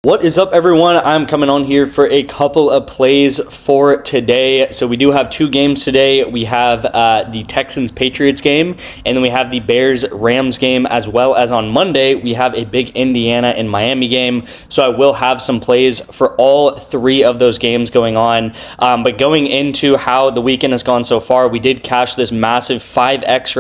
What is up, everyone? I'm coming on here for a couple of plays for today. So we do have two games today. We have the Texans-Patriots game, and then we have the Bears-Rams game, as well as on Monday, we have a big Indiana and Miami game. So I will have some plays for all three of those games going on. But going into how the weekend has gone so far, we did cash this massive 5X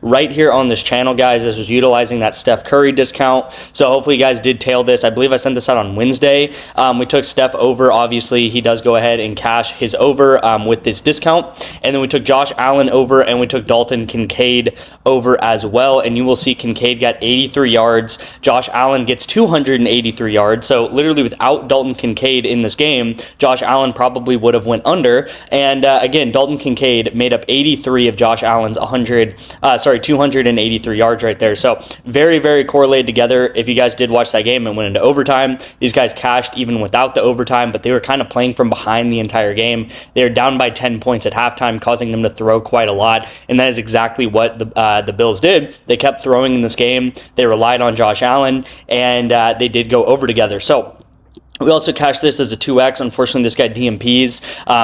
right here on this channel, guys. This was utilizing that Steph Curry discount. So hopefully you guys did tail this. I believe I sent this out on Wednesday. We took Steph over. Obviously, he does go ahead and cash his over with this discount. And then we took Josh Allen over, and we took Dalton Kincaid over as well. And you will see Kincaid got 83 yards. Josh Allen gets 283 yards. So literally without Dalton Kincaid in this game, Josh Allen probably would have went under. And again, Dalton Kincaid made up 83 of Josh Allen's 283 yards right there. So very, very correlated together. If you guys did watch that game and went into overtime, these guys cashed even without the overtime, but they were kind of playing from behind the entire game. They were down by 10 points at halftime, causing them to throw quite a lot, and that is exactly what the Bills did. They kept throwing in this game. They relied on Josh Allen, and they did go over together. So we also cashed this as a 2X. Unfortunately, this guy DMPs.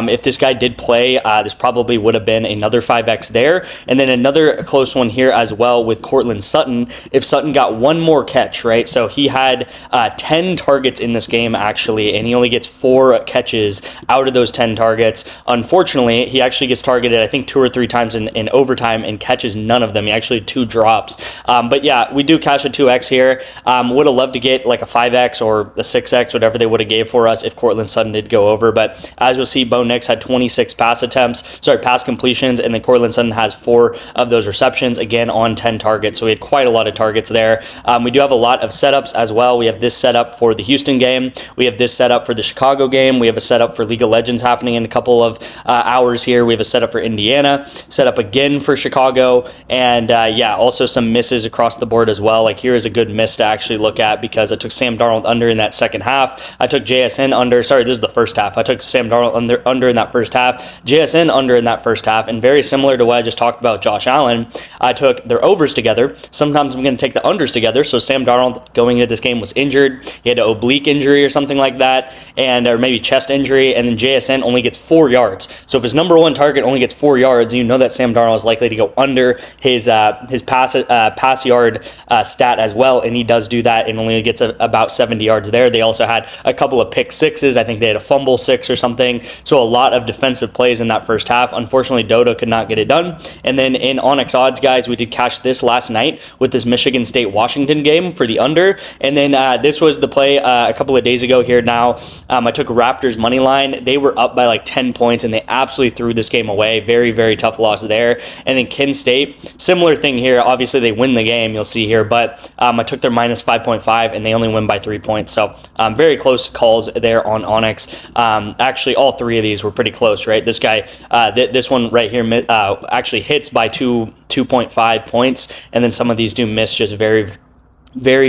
If this guy did play, this probably would have been another 5X there. And then another close one here as well with Cortland Sutton. If Sutton got one more catch, right? So he had 10 targets in this game, actually, and he only gets 4 catches out of those 10 targets. Unfortunately, he actually gets targeted, I think, 2 or 3 times in overtime and catches none of them. He actually had 2 drops. But yeah, we do cash a 2X here. Would have loved to get like a 5X or a 6X, whatever they would have gave for us if Cortland Sutton did go over. But as you'll see, Bo Nix had 26 pass completions, and then Cortland Sutton has 4 of those receptions, again on 10 targets. So we had quite a lot of targets there. We do have a lot of setups as well. We have this setup for the Houston game. We have this setup for the Chicago game. We have a setup for League of Legends happening in a couple of hours here. We have a setup for Indiana, setup again for Chicago, and yeah, also some misses across the board as well. Like here is a good miss to actually look at because I took Sam Darnold under in that second half. I took JSN under. Sorry, this is the first half. I took Sam Darnold under in that first half. JSN under in that first half. And very similar to what I just talked about Josh Allen, I took their overs together. Sometimes I'm going to take the unders together. So Sam Darnold going into this game was injured. He had an oblique injury or something like that, or maybe chest injury. And then JSN only gets 4 yards. So if his number one target only gets 4 yards, you know that Sam Darnold is likely to go under his pass yard stat as well. And he does do that and only gets about 70 yards there. They also had a couple of pick sixes. I think they had a fumble 6 or something. So a lot of defensive plays in that first half. Unfortunately, Dodo could not get it done. And then in Onyx odds, guys, we did cash this last night with this Michigan State-Washington game for the under. And then this was the play a couple of days ago here now. I took Raptors money line. They were up by like 10 points, and they absolutely threw this game away. Very, very tough loss there. And then Kent State, similar thing here. Obviously, they win the game, you'll see here. But I took their minus 5.5, and they only win by 3 points. So very close calls there on Onyx. Actually, all 3 of these were pretty close, right? This guy, this one right here actually hits by 2.5 points, and then some of these do miss just very,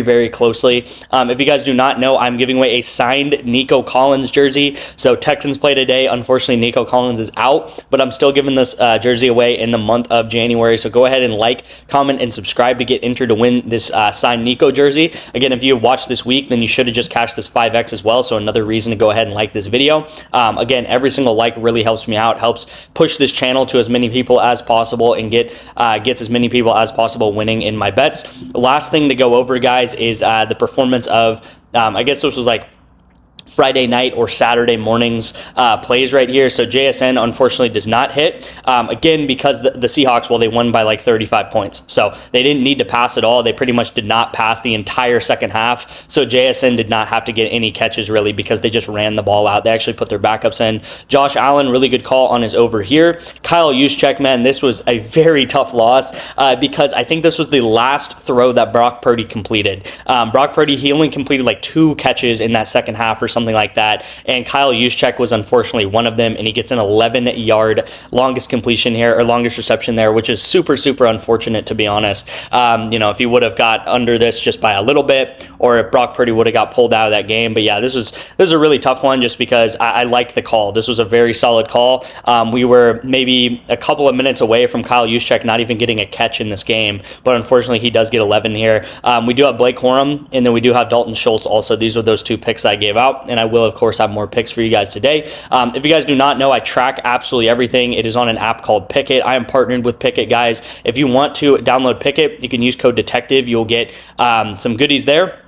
very closely. If you guys do not know, I'm giving away a signed Nico Collins jersey. So Texans play today. Unfortunately, Nico Collins is out, but I'm still giving this jersey away in the month of January. So go ahead and like, comment, and subscribe to get entered to win this signed Nico jersey. Again, if you have watched this week, then you should have just cashed this 5X as well. So another reason to go ahead and like this video. Again, every single like really helps me out, helps push this channel to as many people as possible, and gets as many people as possible winning in my bets. Last thing to go over, guys, is the performance of I guess this was like Friday night or Saturday morning's plays right here. So JSN unfortunately does not hit. Again, because the Seahawks, well, they won by like 35 points. So they didn't need to pass at all. They pretty much did not pass the entire second half. So JSN did not have to get any catches really because they just ran the ball out. They actually put their backups in. Josh Allen, really good call on his over here. Kyle Juszczyk, man, this was a very tough loss because I think this was the last throw that Brock Purdy completed. Brock Purdy, he only completed like 2 catches in that second half or something something like that. And Kyle Juszczyk was unfortunately one of them, and he gets an 11-yard longest completion here, or longest reception there, which is super, super unfortunate, to be honest. If he would have got under this just by a little bit, or if Brock Purdy would have got pulled out of that game. But yeah, this is a really tough one just because I like the call. This was a very solid call. We were maybe a couple of minutes away from Kyle Juszczyk not even getting a catch in this game, but unfortunately he does get 11 here. We do have Blake Corum, and then we do have Dalton Schultz also. These are those two picks I gave out, and I will of course have more picks for you guys today. If you guys do not know, I track absolutely everything. It is on an app called Pikkit. I am partnered with Pikkit, guys. If you want to download Pikkit, you can use code DETECTIVE. You'll get some goodies there.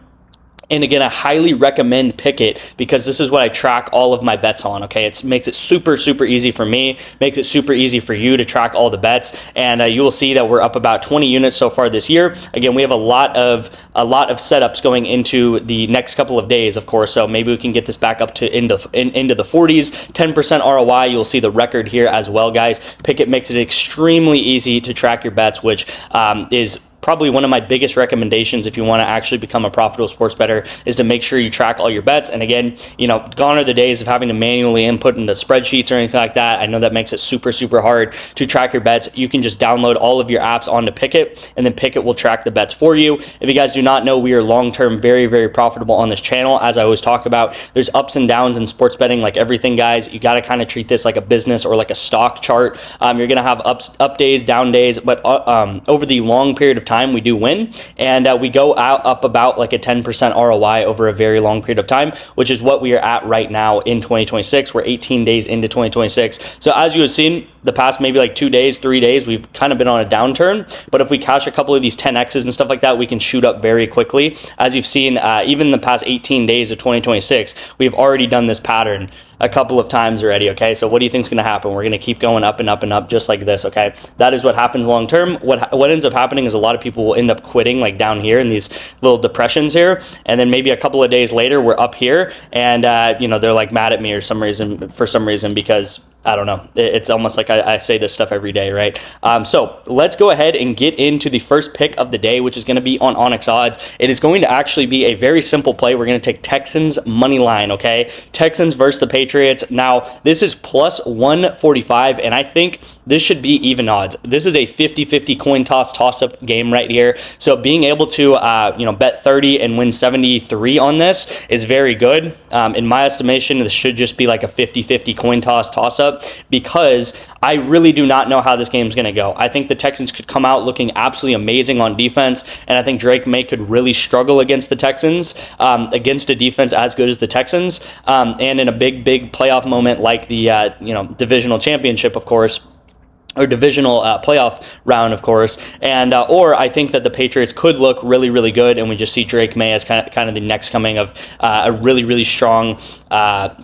And again, I highly recommend Pikkit because this is what I track all of my bets on, okay? It makes it super, super easy for me, makes it super easy for you to track all the bets, and you will see that we're up about 20 units so far this year. Again, we have a lot of setups going into the next couple of days, of course, so maybe we can get this back up to into the 40s, 10% ROI. You'll see the record here as well, guys. Pikkit makes it extremely easy to track your bets, which is probably one of my biggest recommendations if you want to actually become a profitable sports bettor, is to make sure you track all your bets. And again, gone are the days of having to manually input into spreadsheets or anything like that. I know that makes it super, super hard to track your bets. You can just download all of your apps onto Pikkit, and then Pikkit will track the bets for you. If you guys do not know, we are long-term very, very profitable on this channel. As I always talk about, there's ups and downs in sports betting like everything, guys. You got to kind of treat this like a business or like a stock chart. You're going to have up days, down days, but over the long period of time, we do win, and we go up about like a 10% ROI over a very long period of time, which is what we are at right now in 2026. We're 18 days into 2026. So as you have seen, the past maybe like 2 days, 3 days, we've kind of been on a downturn, but if we cash a couple of these 10Xs and stuff like that, we can shoot up very quickly. As you've seen, even in the past 18 days of 2026, we've already done this pattern a couple of times already, okay? So what do you think is going to happen? We're going to keep going up and up and up just like this, okay? That is what happens long term. What ends up happening is a lot of people will end up quitting like down here in these little depressions here, and then maybe a couple of days later we're up here, and they're like mad at me for some reason because I don't know. It's almost like I say this stuff every day, right? So let's go ahead and get into the first pick of the day, which is going to be on Onyx Odds. It is going to actually be a very simple play. We're going to take Texans money line, okay? Texans versus the Patriots. Now, this is plus 145, and I think this should be even odds. This is a 50-50 coin toss-up game right here. So being able to, bet 30 and win 73 on this is very good. In my estimation, this should just be like a 50-50 coin toss-up. Because I really do not know how this game is going to go. I think the Texans could come out looking absolutely amazing on defense, and I think Drake May could really struggle against the Texans, against a defense as good as the Texans, and in a big playoff moment like the divisional championship, of course, or divisional playoff round, of course, and or I think that the Patriots could look really, really good, and we just see Drake May as kind of the next coming of a really, really strong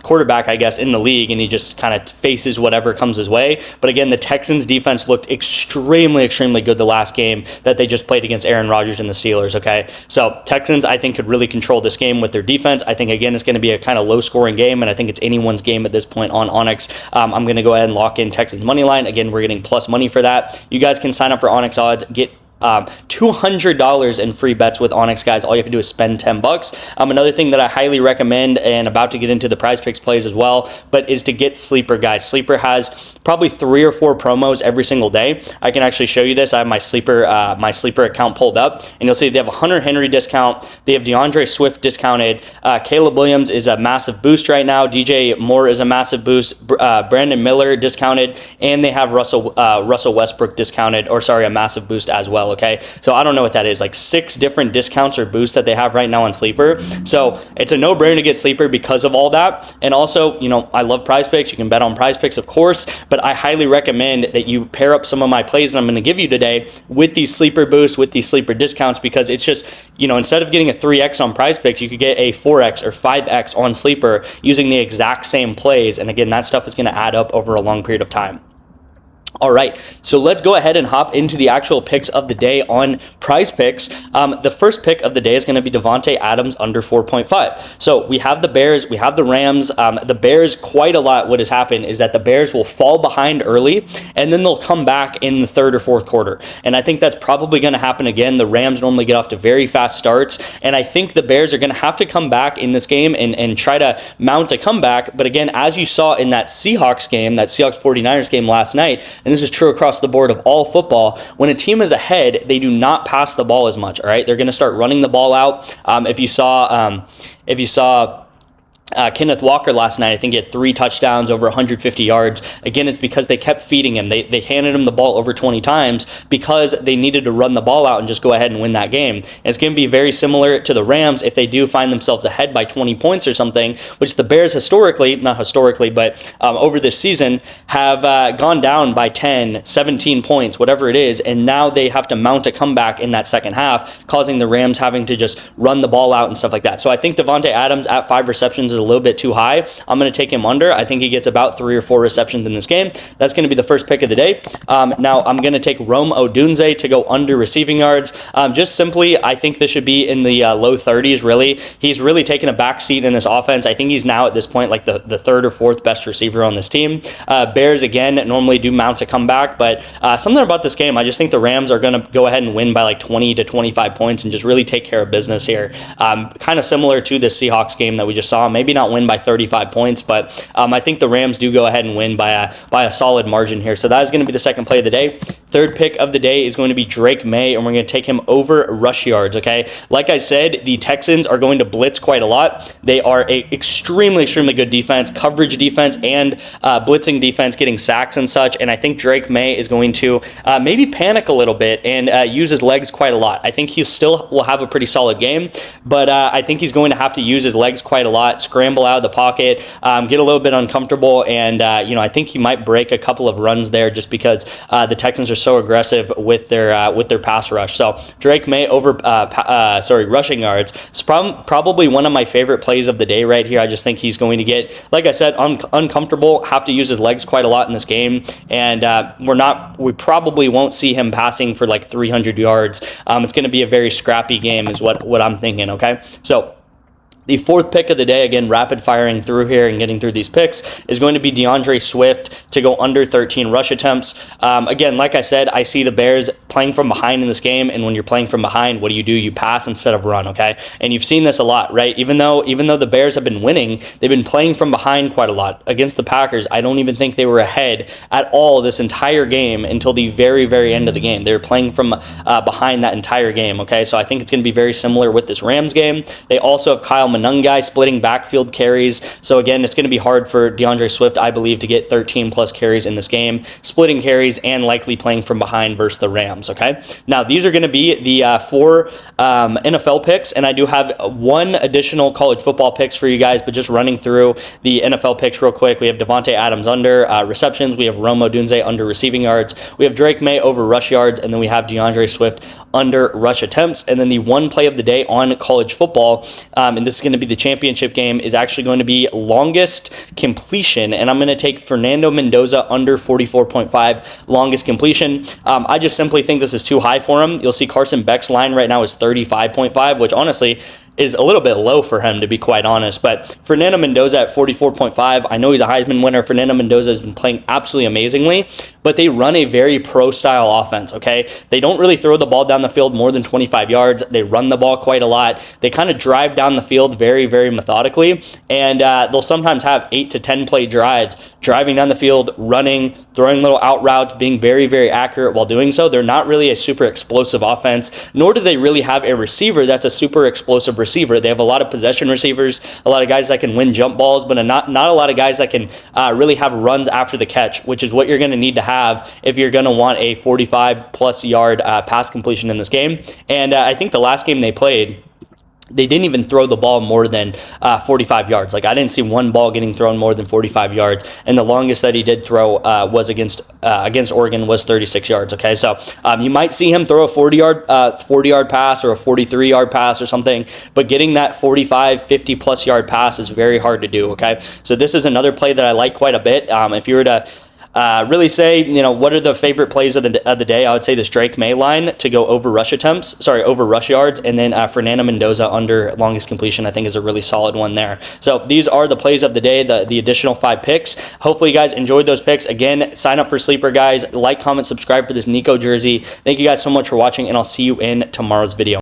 quarterback, I guess, in the league, and he just kind of faces whatever comes his way. But again, the Texans defense looked extremely, extremely good the last game that they just played against Aaron Rodgers and the Steelers, okay? So Texans, I think, could really control this game with their defense. I think, again, it's going to be a kind of low-scoring game, and I think it's anyone's game at this point on Onyx. I'm going to go ahead and lock in Texans money line. Again, we're getting plus money for that. You guys can sign up for Onyx Odds, get $200 in free bets with Onyx, guys. All you have to do is spend $10. Another thing that I highly recommend, and about to get into the Prizepicks plays as well, but is to get Sleeper, guys. Sleeper has probably 3 or 4 promos every single day. I can actually show you this. I have my Sleeper account pulled up, and you'll see they have a Hunter Henry discount. They have DeAndre Swift discounted. Caleb Williams is a massive boost right now. DJ Moore is a massive boost. Brandon Miller discounted, and they have Russell Westbrook discounted, a massive boost as well. Okay, so I don't know what that is, like 6 different discounts or boosts that they have right now on Sleeper. So it's a no-brainer to get Sleeper because of all that. And also, I love Prizepicks. You can bet on Prizepicks, of course, but I highly recommend that you pair up some of my plays that I'm going to give you today with these Sleeper boosts, with these Sleeper discounts, because it's just, instead of getting a 3X on Prizepicks, you could get a 4X or 5X on Sleeper using the exact same plays. And again, that stuff is going to add up over a long period of time. All right, so let's go ahead and hop into the actual picks of the day on Prizepicks. The first pick of the day is going to be Davante Adams under 4.5. So we have the Bears, we have the Rams. The Bears, quite a lot what has happened is that the Bears will fall behind early, and then they'll come back in the third or fourth quarter. And I think that's probably going to happen again. The Rams normally get off to very fast starts, and I think the Bears are going to have to come back in this game and try to mount a comeback. But again, as you saw in that Seahawks game, that Seahawks 49ers game last night, and this is true across the board of all football, when a team is ahead, they do not pass the ball as much, all right? They're going to start running the ball out. If you saw Kenneth Walker last night, I think he had 3 touchdowns, over 150 yards. Again, it's because they kept feeding him. They handed him the ball over 20 times because they needed to run the ball out and just go ahead and win that game. And it's going to be very similar to the Rams if they do find themselves ahead by 20 points or something, which the Bears not historically, but over this season have gone down by 10, 17 points, whatever it is, and now they have to mount a comeback in that second half, causing the Rams having to just run the ball out and stuff like that. So I think Davante Adams at 5 receptions is a little bit too high. I'm going to take him under. I think he gets about 3 or 4 receptions in this game. That's going to be the first pick of the day. Now I'm going to take Rome Odunze to go under receiving yards. Just simply, I think this should be in the low 30s, really. He's really taken a backseat in this offense. I think he's now at this point like the third or fourth best receiver on this team. Bears, again, normally do mount a comeback, but something about this game, I just think the Rams are going to go ahead and win by like 20 to 25 points and just really take care of business here. Kind of similar to the Seahawks game that we just saw. Maybe not win by 35 points, but I think the Rams do go ahead and win by a solid margin here. So that is going to be the second play of the day. Third pick of the day is going to be Drake May, and we're going to take him over rush yards, okay? Like I said, the Texans are going to blitz quite a lot. They are a extremely good defense, coverage defense, and blitzing defense, getting sacks and such, and I think Drake May is going to maybe panic a little bit and use his legs quite a lot. I think he still will have a pretty solid game, but I think he's going to have to use his legs quite a lot, scramble out of the pocket, get a little bit uncomfortable, and I think he might break a couple of runs there just because the Texans are so aggressive with their pass rush. So Drake May over rushing yards. It's probably one of my favorite plays of the day right here. I just think he's going to get, like I said, uncomfortable, have to use his legs quite a lot in this game, and we probably won't see him passing for like 300 yards. It's going to be a very scrappy game is what I'm thinking, okay? So the fourth pick of the day, again, rapid firing through here and getting through these picks, is going to be DeAndre Swift to go under 13 rush attempts. Again, like I said, I see the Bears playing from behind in this game, and when you're playing from behind, what do? You pass instead of run, okay? And you've seen this a lot, right? Even though the Bears have been winning, they've been playing from behind quite a lot. Against the Packers, I don't even think they were ahead at all this entire game until the very, very end of the game. They were playing from behind that entire game, okay? So I think it's going to be very similar with this Rams game. They also have Kyle Monungai splitting backfield carries. So again, it's going to be hard for DeAndre Swift, I believe, to get 13 plus carries in this game, splitting carries and likely playing from behind versus the Rams, okay? Now, these are going to be the 4 NFL picks, and I do have 1 additional college football picks for you guys, but just running through the NFL picks real quick. We have Davante Adams under receptions. We have Rome Odunze under receiving yards. We have Drake May over rush yards, and then we have DeAndre Swift under rush attempts. And then the one play of the day on college football, and this is going to be the championship game, is actually going to be longest completion, and I'm going to take Fernando Mendoza under 44.5 longest completion. I just simply think this is too high for him. You'll see Carson Beck's line right now is 35.5, which honestly is a little bit low for him, to be quite honest. But Fernando Mendoza at 44.5, I know he's a Heisman winner. Fernando Mendoza has been playing absolutely amazingly, but they run a very pro-style offense, okay? They don't really throw the ball down the field more than 25 yards. They run the ball quite a lot. They kind of drive down the field very, very methodically, and they'll sometimes have 8 to 10 play drives, driving down the field, running, throwing little out routes, being very, very accurate while doing so. They're not really a super explosive offense, nor do they really have a receiver that's a super explosive receiver. They have a lot of possession receivers, a lot of guys that can win jump balls, but not a lot of guys that can really have runs after the catch, which is what you're going to need to have if you're going to want a 45-plus yard pass completion in this game. And I think the last game they played, they didn't even throw the ball more than 45 yards. Like, I didn't see one ball getting thrown more than 45 yards, and the longest that he did throw was against Oregon was 36 yards. Okay, so you might see him throw a 40-yard pass or a 43-yard pass or something, but getting that 45, 50-plus yard pass is very hard to do. Okay, so this is another play that I like quite a bit. If you were to Really say, what are the favorite plays of the day? I would say this Drake May line to go over rush over rush yards, and then Fernando Mendoza under longest completion, I think, is a really solid one there. So these are the plays of the day, the additional 5 picks. Hopefully you guys enjoyed those picks. Again, sign up for Sleeper, guys. Like, comment, subscribe for this Nico jersey. Thank you guys so much for watching, and I'll see you in tomorrow's video.